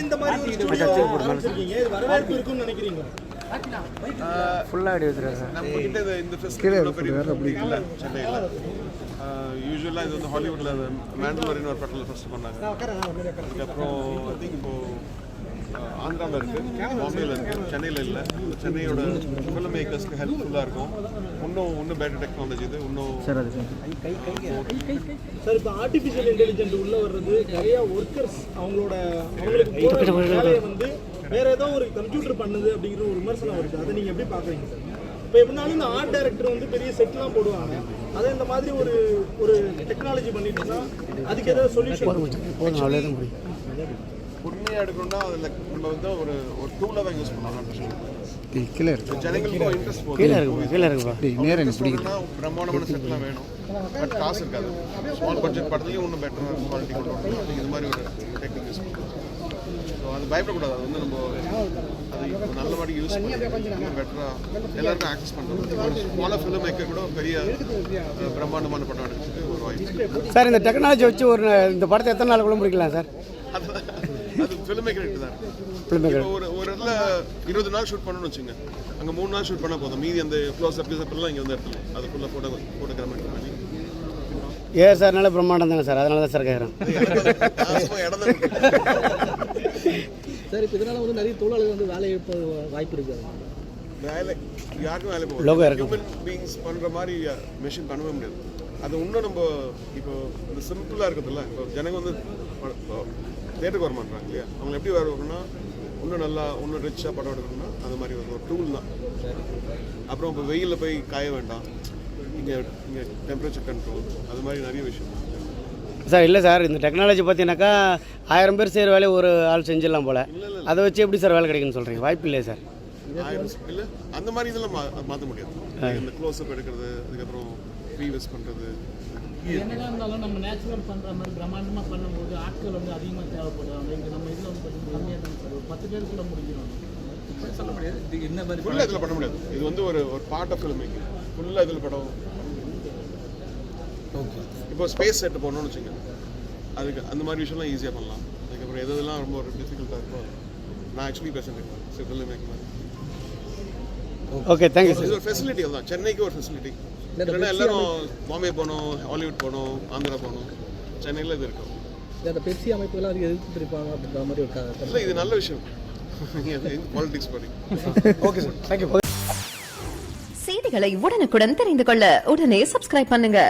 இந்த மாதிரி ஒரு ஸ்டுடியோ ஆரம்பிச்சிருக்கீங்க, இது வரவேற்பு இருக்கும்னு நினைக்கிறீங்க? ஃபுல்லா அடி வச்சிருக்காங்க. நம்ம கிட்ட இந்த ஃபெஸ்டிவல் பெரிய இல்ல சென்னையில. யூசுவலா இது வந்து ஹாலிவுட்ல மேண்டலோரின் ஒரு படத்துல ஃபர்ஸ்ட் பண்ணாங்க. அதுக்கப்புறம் ஐ திங்க் இப்போ ஆந்திராவில் இருக்கு, பாம்பேல இருக்கு, சென்னையில் இல்லை. சென்னையோட ஃபிலிம் மேக்கர்ஸ்க்கு ஹெல்ப்ஃபுல்லாக இருக்கும். இன்னும் பெட்டர் டெக்னாலஜி இது. இன்னும் சார் இப்போ ஆர்டிஃபிஷியல் இன்டெலிஜென்ட் உள்ள வர்றது நிறைய ஒர்க்கர்ஸ் அவங்களுக்கு வேலையை வந்து வேற ஏதோ ஒரு கம்ப்யூட்டர் பண்ணுது அப்படிங்கிற ஒரு விமர்சனம் வருது. அதை நீங்கள் எப்படி பார்க்குறீங்க சார்? இப்போ எப்படினாலும் இந்த ஆர்ட் டைரக்டர் வந்து பெரிய செட்லாம் போடுவாங்க, அதை இந்த மாதிரி ஒரு டெக்னாலஜி பண்ணிட்டுனா அதுக்கு ஏதாவது சொல்யூஷன் உண்மையாக எடுக்கணும்னா அதில் நம்ம வந்து ஒரு டூலாக யூஸ் பண்ணலாம். கீழே இருக்கு, ஜனங்களுக்கும் இன்ட்ரெஸ்ட் போகுது. கீழே இருக்குப்பா. பிரம்மாண்டமான செட்லாம் வேணும், பட் காசு இருக்காது. ஸ்மால் பட்ஜெட் படத்துலையும் இன்னும் பெட்டராக குவாலிட்டி கொண்டு வரணும். அது இந்த மாதிரி ஒரு டெக்னிக் யூஸ் பண்ணணும். ஸோ அது பயப்படக்கூடாது. அது வந்து நம்ம அது நல்ல மாதிரி யூஸ் பண்ணி இன்னும் பெட்டராக எல்லாருக்கும் ஆக்சஸ் பண்ணுறது. ஸ்மாலாக ஃபிலிம் மேக்கர் கூட பெரிய பிரம்மாண்டமான படம் எடுக்கிறதுக்கு ஒரு வாய்ப்பு சார். இந்த டெக்னாலஜி வச்சு இந்த படத்தை எத்தனை நாள் கூட முடிக்கலாம் சார்? அது ஃபிலிம் மேக்கர் தான். ஒரு இடத்துல 20 நாள் ஷூட் பண்ணணும்னு வச்சுங்க, அங்கே 3 நாள் ஷூட் பண்ணால் போதும். மீதி அந்த க்ளோஸ் அப்லாம் இங்கே வந்து எடுத்துலாம். அது ஃபுல்லாக ஃபோட்டோகிராஃபி பண்ணி. ஏன் சார் நல்ல பிரம்மாண்டம் தானே சார், அதனால தான் சார் கேட்குறேன். இடம் தான் சார். இப்போ இதனால வந்து நிறைய தொழிலாளர்கள் வந்து வேலை வாய்ப்பு இருக்குது. வேலை யாருக்கும் வேலை போகும். ஹியூமன் பீயிங்ஸ் பண்ணுற மாதிரி மெஷின் பண்ணவே முடியாது. அது இன்னும் நம்ம இப்போ இந்த சிம்பிளாக இருக்கிறதுல இப்போ ஜனங்க வந்து தேட்டருக்கு வர மாட்டாங்க இல்லையா? அவங்க எப்படி வருவாங்கன்னா இன்னும் நல்லா இன்னும் ரிச்சாக படம் எடுக்கணும்னா அந்த மாதிரி ஒரு டூல் தான். அப்புறம் இப்போ வெயிலில் போய் காய வேண்டாம், இங்கே டெம்பரேச்சர் கண்ட்ரோல், அது மாதிரி நிறைய விஷயம் சார். இல்லை சார், இந்த டெக்னாலஜி பார்த்தீங்கன்னாக்கா 1000 பேர் செய்கிற வேலையை ஒரு ஆள் செஞ்சிடலாம் போல். அதை வச்சு எப்படி சார் வேலை கிடைக்குன்னு சொல்கிறீங்க? வாய்ப்பு இல்லையா சார்? இல்லை, அந்த மாதிரி இதெல்லாம் மாற்ற முடியாது. இந்த க்ளோஸ்அப் எடுக்கிறது, அதுக்கப்புறம் ரீவெஸ் பண்ணுறது, என்னதான் இருந்தாலும் நம்ம நேச்சுரல் பண்ணுற மாதிரி பிரம்மாண்டமாக பண்ணும்போது ஆட்கள் வந்து அதிகமாக தேவைப்படுவாங்க. இங்கே நம்ம இதில் வந்து கொஞ்சம் கம்மியாக தான் சார், ஒரு 10 பேருக்குள்ள முடிஞ்சிடும். சொல்ல முடியாது, இது என்ன மாதிரி ஃபுல்லாக இதில் பண்ண முடியாது. இது வந்து ஒரு பார்ட் ஆஃப் ஃபிலிம் மேக்கிங். ஃபுல்லாக இதில் படம். ஓகே, இப்போ ஸ்பேஸ் செட்டு போடணும்னு வச்சுங்க, அதுக்கு அந்த மாதிரி விஷயம்லாம் ஈஸியாக பண்ணலாம். அதுக்கப்புறம் எதெல்லாம் ரொம்ப ஒரு டிஃபிகல்ட்டாக இருக்கோ நான் ஆக்சுவலி ப்ரெசென்ட் பண்ணேன் ஃபிலிம் மேக்கிங் மாதிரி. Okay, thank you sir. இது ஒரு ஃபெசிலிட்டி தான், சென்னைக்கு ஒரு ஃபெசிலிட்டி. இல்லைன்னா எல்லாரும் பாம்பே போகணும், ஹாலிவுட் போகணும், ஆந்திரா போகணும், சென்னையில் இது இருக்கும். இந்த பெப்சி அமைப்புலாம் அது எதிர்த்து பிரிப்பாங்க அப்படின்ற மாதிரி ஒரு இல்லை, இது நல்ல விஷயம். பாலிடிக்ஸ் படி. Okay sir, thank you. செய்திகளை உடனுக்குடன் தெரிந்து கொள்ள உடனே சப்ஸ்கிரைப் பண்ணுங்க.